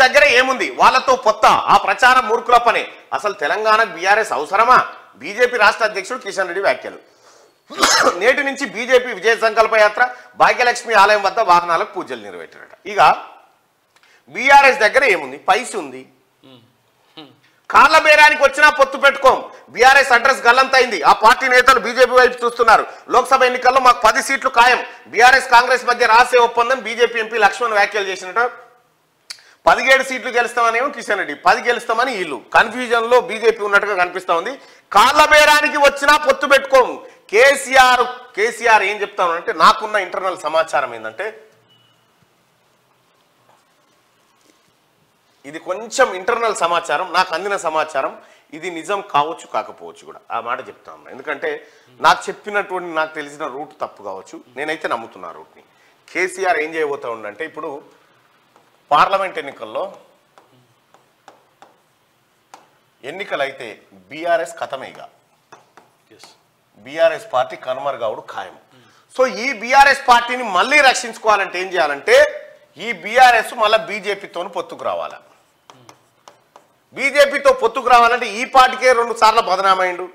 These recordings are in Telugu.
దగ్గర ఏముంది, వాళ్ళతో పొత్త, ఆ ప్రచారం మూర్ఖుల పని. అసలు తెలంగాణకు బీఆర్ఎస్ అవసరమా? బీజేపీ రాష్ట్ర అధ్యక్షుడు కిషన్ రెడ్డి వ్యాఖ్యలు. నేటి నుంచి బీజేపీ విజయ సంకల్ప యాత్ర, భాగ్యలక్ష్మి ఆలయం వద్ద వాహనాలకు పూజలు నిర్వహించారట. ఇక బీఆర్ఎస్ దగ్గర ఏముంది, పైసి ఉంది. కాళ్ళ బేరానికి వచ్చినా పొత్తు పెట్టుకోం. బీఆర్ఎస్ అడ్రస్ గల్లంతైంది. ఆ పార్టీ నేతలు బీజేపీ వైపు చూస్తున్నారు. లోక్సభ ఎన్నికల్లో మాకు 10 సీట్లు ఖాయం. బీఆర్ఎస్ కాంగ్రెస్ మధ్య రహస్య ఒప్పందం. బీజేపీ ఎంపీ లక్ష్మణ్ వ్యాఖ్యలు చేసినట్టు 17 సీట్లు గెలుస్తామనేమో కిషన్ రెడ్డి, 10 గెలుస్తామని వీళ్ళు. కన్ఫ్యూజన్ లో బీజేపీ ఉన్నట్టుగా కనిపిస్తా ఉంది. కాళ్ళ బేరానికి వచ్చినా పొత్తు పెట్టుకోం. కేసీఆర్ ఏం చెప్తానంటే, నాకున్న ఇంటర్నల్ సమాచారం ఏంటంటే, ఇది కొంచెం ఇంటర్నల్ సమాచారం, నాకు అందిన సమాచారం, ఇది నిజం కావచ్చు కాకపోవచ్చు కూడా, ఆ మాట చెప్తా ఉన్నా. ఎందుకంటే నాకు చెప్పినటువంటి, నాకు తెలిసిన రూట్ తప్పు కావచ్చు, నేనైతే నమ్ముతున్నా రూట్ని. కేసీఆర్ ఏం చేయబోతా ఉండంటే, ఇప్పుడు పార్లమెంట్ ఎన్నికలైతే బీఆర్ఎస్ ఖతమేగా, బీఆర్ఎస్ పార్టీ కనుమరుగవుడు ఖాయం. సో ఈ బీఆర్ఎస్ పార్టీని మళ్ళీ రక్షించుకోవాలంటే ఏం చేయాలంటే, ఈ బీఆర్ఎస్ మళ్ళీ బీజేపీతో పొత్తుకు రావాలి. బీజేపీతో పొత్తుకు రావాలంటే ఈ పార్టీకే 2 సార్లు బదనామైండు.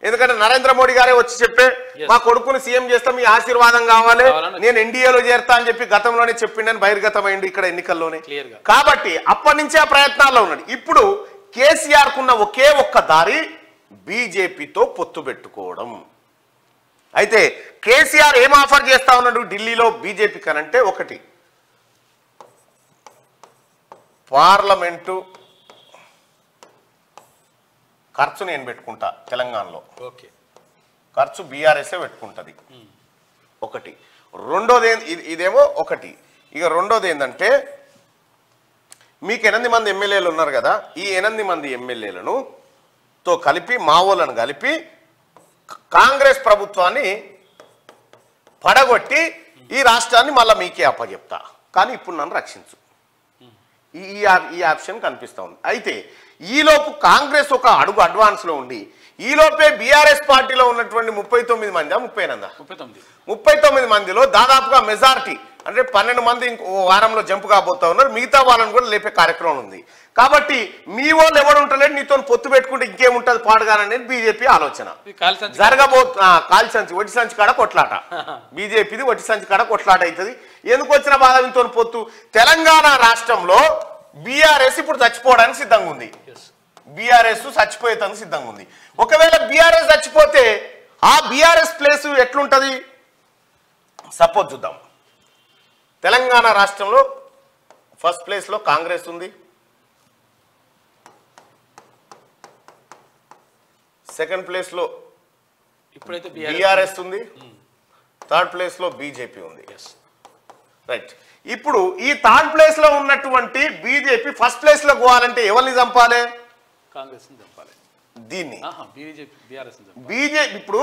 ఎందుకంటే నరేంద్ర మోడీ గారే వచ్చి చెప్పే, మా కొడుకుని సీఎం చేస్తాం, మీ ఆశీర్వాదం కావాలి, నేను ఎన్డీఏలో చేరుతా అని చెప్పి గతంలోనే చెప్పిండని బహిర్గతమైండు ఇక్కడ ఎన్నికల్లోనే. కాబట్టి అప్పటి నుంచే ఆ ప్రయత్నాల్లో ఉన్నాడు. ఇప్పుడు కేసీఆర్ కున్న ఒకే ఒక్క దారి బీజేపీతో పొత్తు పెట్టుకోవడం. అయితే కేసీఆర్ ఏం ఆఫర్ చేస్తా ఉన్నాడు ఢిల్లీలో బీజేపీ కనంటే, ఒకటి పార్లమెంటు ఖర్చు నేను పెట్టుకుంటా తెలంగాణలో, ఖర్చు బీఆర్ఎస్ఏ పెట్టుకుంటుంది ఒకటి. రెండోది ఇదేమో ఒకటి. ఇక రెండోది ఏంటంటే, మీకు 8 మంది ఎమ్మెల్యేలు ఉన్నారు కదా, ఈ 8 మంది ఎమ్మెల్యేలను తో కలిపి, మావోలను కలిపి కాంగ్రెస్ ప్రభుత్వాన్ని పడగొట్టి ఈ రాష్ట్రాన్ని మళ్ళీ మీకే అప్పచెప్తా, కానీ ఇప్పుడు నన్ను రక్షించు. ఈ ఆప్షన్ కనిపిస్తూ ఉంది. అయితే ఈలోపు కాంగ్రెస్ ఒక అడుగు అడ్వాన్స్లో ఉండి, ఈలోపే బీఆర్ఎస్ పార్టీలో ఉన్నటువంటి 39 మంది, 39 మందిలో దాదాపుగా మెజారిటీ అంటే 12 మంది ఇంకో వారంలో జంప్ కాబోతా ఉన్నారు. మిగతా వాళ్ళని కూడా లేపే కార్యక్రమం ఉంది. కాబట్టి మీ వాళ్ళు ఎవరు ఉంటలేదు, నీతో పొత్తు పెట్టుకుంటే ఇంకేముంటుంది పాడుగాననేది బీజేపీ ఆలోచన. కాలి సంచి వడ్డీ సంచి కాడ కొట్లాట, బీజేపీది వడ్డీ సంచి కాడ కొట్లాట అవుతుంది. ఎందుకు వచ్చిన బాధ ఇంతో పొత్తు? తెలంగాణ రాష్ట్రంలో బీఆర్ఎస్ ఇప్పుడు చచ్చిపోవడానికి సిద్ధంగా ఉంది. బీఆర్ఎస్ చచ్చిపోయేందుకు సిద్ధంగా ఉంది. ఒకవేళ బీఆర్ఎస్ చచ్చిపోతే ఆ బీఆర్ఎస్ ప్లేస్ ఎట్లుంటది? సపోజ్ చూద్దాం, తెలంగాణ రాష్ట్రంలో ఫస్ట్ ప్లేస్ లో కాంగ్రెస్ ఉంది, సెకండ్ ప్లేస్ లో ఇప్పుడైతే బీఆర్ఎస్ ఉంది, థర్డ్ ప్లేస్ లో బీజేపీ ఉంది. రైట్. ఇప్పుడు ఈ థర్డ్ ప్లేస్ లో ఉన్నటువంటి బీజేపీ ఫస్ట్ ప్లేస్ లో పోవాలంటే ఎవరిని చంపాలి? కాంగ్రెస్ ని చంపాలి. దీన్ని బీజేపీ ఇప్పుడు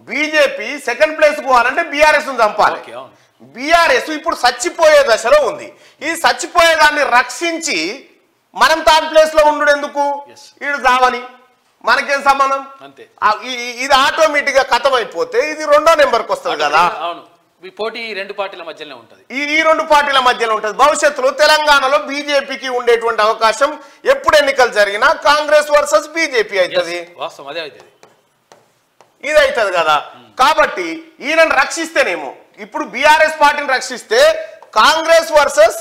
బీజేపీ సెకండ్ ప్లేస్ పోవాలంటే బీఆర్ఎస్ ని చంపాలి. బీఆర్ఎస్ ఇప్పుడు చచ్చిపోయే దశలో ఉంది. ఈ చచ్చిపోయే దాన్ని రక్షించి మనం థర్డ్ ప్లేస్ లో ఉండు ఎందుకు? ఈడు దావని మనకేం సంబంధం? అంతే. ఇది ఆటోమేటిక్ గా ఖతం అయిపోతే ఇది 2వ నెంబర్కి వస్తుంది కదా. అవును, ఈ పోటీ ఈ 2 పార్టీల మధ్యలో ఉంటుంది. ఈ 2 పార్టీల మధ్యలో ఉంటుంది. భవిష్యత్తులో తెలంగాణలో బీజేపీకి ఉండేటువంటి అవకాశం ఎప్పుడు ఎన్నికలు జరిగినా కాంగ్రెస్ వర్సెస్ బీజేపీ అవుతుంది. వాస్తవం అదే అవుతుంది, ఇది అవుతుంది కదా. కాబట్టి ఈయనను రక్షిస్తేనేమో, ఇప్పుడు బీఆర్ఎస్ పార్టీని రక్షిస్తే కాంగ్రెస్ వర్సెస్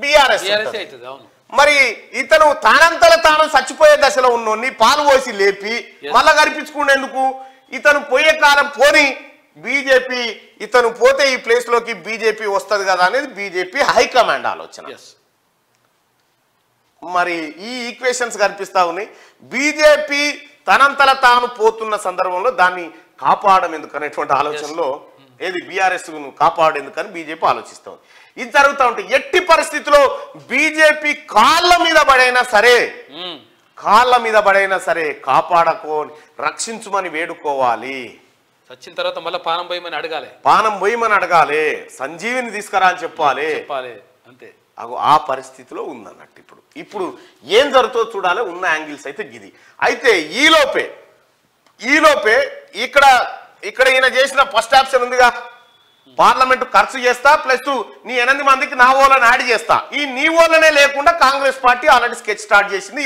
బీఆర్ఎస్ అవుతుంది. అవును, మరి ఇతను తానంతల తాను చచ్చిపోయే దశలో ఉన్నోన్ని పాలు పోసి లేపి మళ్ళా కనిపించుకునేందుకు, ఇతను పోయే కాలం పోని బీజేపీ, ఇతను పోతే ఈ ప్లేస్ లోకి బీజేపీ వస్తుంది కదా అనేది బీజేపీ హైకమాండ్ ఆలోచన. మరి ఈ ఈక్వేషన్స్ కనిపిస్తా ఉన్నాయి. బీజేపీ తనంతల తాను పోతున్న సందర్భంలో దాన్ని కాపాడడం ఎందుకు అనేటువంటి ఆలోచనలో ఏది బీఆర్ఎస్ కాపాడేందుకని బీజేపీ ఆలోచిస్తుంది. ఇది జరుగుతూ ఉంటే ఎట్టి పరిస్థితిలో బీజేపీ కాళ్ళ మీద పడైనా సరే కాపాడుకోని రక్షించుమని వేడుకోవాలి. చచ్చిన తర్వాత మళ్ళీ పానం పోయమని అడగాలి, సంజీవిని తీసుకురా అని చెప్పాలి. అంతే. ఆ పరిస్థితిలో ఉందన్నట్టు. ఇప్పుడు ఏం జరుగుతుందో చూడాలి. ఉన్న యాంగిల్స్ అయితే గిది. అయితే ఈలోపే ఇక్కడ ఈయన చేసిన ఫస్ట్ ఆప్షన్ ఉందిగా, పార్లమెంట్ ఖర్చు చేస్తా ప్లస్ నీ 8 మందికి నా ఓళ్ళని యాడ్ చేస్తా. ఈ నీ ఓళ్ళనే లేకుండా Congress party already sketch start చేసింది.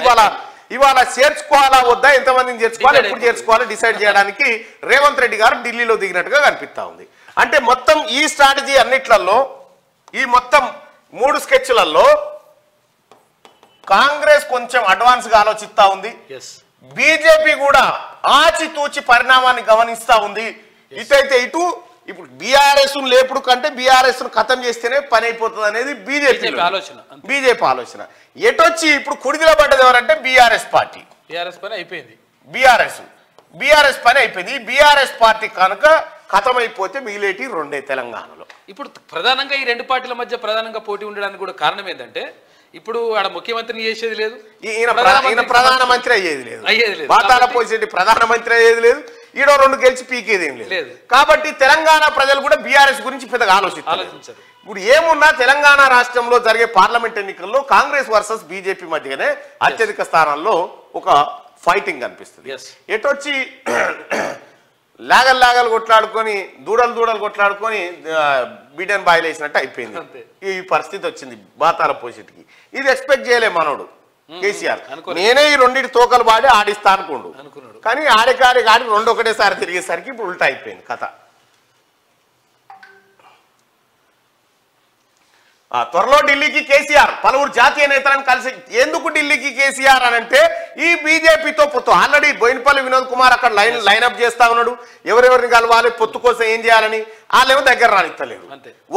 ఇవాళ చేర్చుకోవాలా వద్దా, ఎంతమందిని చేర్చుకోవాలి, ఎప్పుడు చేర్చుకోవాలి డిసైడ్ చేయడానికి రేవంత్ రెడ్డి గారు ఢిల్లీలో దిగినట్టుగా కనిపిస్తా ఉంది. అంటే మొత్తం ఈ స్ట్రాటజీ అన్నిట్లలో, ఈ మొత్తం 3 స్కెచ్లలో కాంగ్రెస్ కొంచెం అడ్వాన్స్ గా ఆలోచిస్తా ఉంది. బీజేపీ కూడా ఆచితూచి పరిణామాన్ని గమనిస్తా ఉంది. ఇటైతే ఇటు ఇప్పుడు బీఆర్ఎస్ లేపుడు కంటే బీఆర్ఎస్ ఖతం చేస్తేనే పని అయిపోతుంది అనేది బీజేపీ ఆలోచన. ఎటొచ్చి ఇప్పుడు కుడిదిలో పడ్డది ఎవరంటే బీఆర్ఎస్ పార్టీ. బీఆర్ఎస్ పని అయిపోయింది. బీఆర్ఎస్ పార్టీ కనుక ఖతం అయిపోతే మిగిలేటి 2 తెలంగాణలో. ఇప్పుడు ప్రధానంగా ఈ 2 పార్టీల మధ్య ప్రధానంగా పోటీ ఉండడానికి కూడా కారణం ఏంటంటే ఇప్పుడు ఆడ ముఖ్యమంత్రిని చేసేది లేదు, ఈయన ప్రధానమంత్రి అయ్యేది లేదు, బాతాల పోసేటి ప్రధానమంత్రి అయ్యేది లేదు, ఈడో 2 గెలిచి పీకేది ఏం లేదు. కాబట్టి తెలంగాణ ప్రజలు కూడా బీఆర్ఎస్ గురించి పెద్దగా ఆలోచించారు. ఇప్పుడు ఏమున్నా తెలంగాణ రాష్ట్రంలో జరిగే పార్లమెంట్ ఎన్నికల్లో కాంగ్రెస్ వర్సెస్ బీజేపీ మధ్యనే అత్యధిక స్థానాల్లో ఒక ఫైటింగ్ కనిపిస్తుంది. ఎటొచ్చి లాగలు కొట్లాడుకొని దూడలు కొట్లాడుకొని బిడ్డను బాయిల్ వేసినట్టు అయిపోయింది. ఈ పరిస్థితి వచ్చింది బాతాల పోసిటికి. ఇది ఎక్స్పెక్ట్ చేయలే మనోడు కేసీఆర్. నేనే ఈ 2 తోకలు పాడి ఆడిస్తా అనుకున్నాడు. కానీ ఆడి 2 ఒకటేసారి తిరిగేసరికి ఇప్పుడు ఉల్టా అయిపోయింది కథ. త్వరలో ఢిల్లీకి కేసీఆర్ పలువురు జాతీయ నేతలను కలిసి. ఎందుకు ఢిల్లీకి కేసీఆర్ అని అంటే ఈ బీజేపీతో పొత్తు. ఆల్రెడీ బోయినపల్లి వినోద్ కుమార్ అక్కడ లైనప్ చేస్తా ఉన్నాడు, ఎవరెవరిని కలవాలి, పొత్తు కోసం ఏం చేయాలని. వాళ్ళేమో దగ్గర రానిస్తలేరు.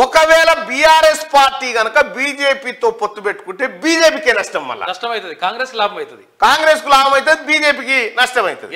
ఒకవేళ బీఆర్ఎస్ పార్టీ గనక బీజేపీతో పొత్తు పెట్టుకుంటే బీజేపీకే నష్టం. మళ్ళీ నష్టం అవుతుంది, కాంగ్రెస్ లాభం అవుతుంది, కాంగ్రెస్ కు లాభం అవుతుంది, బీజేపీకి నష్టం అవుతుంది.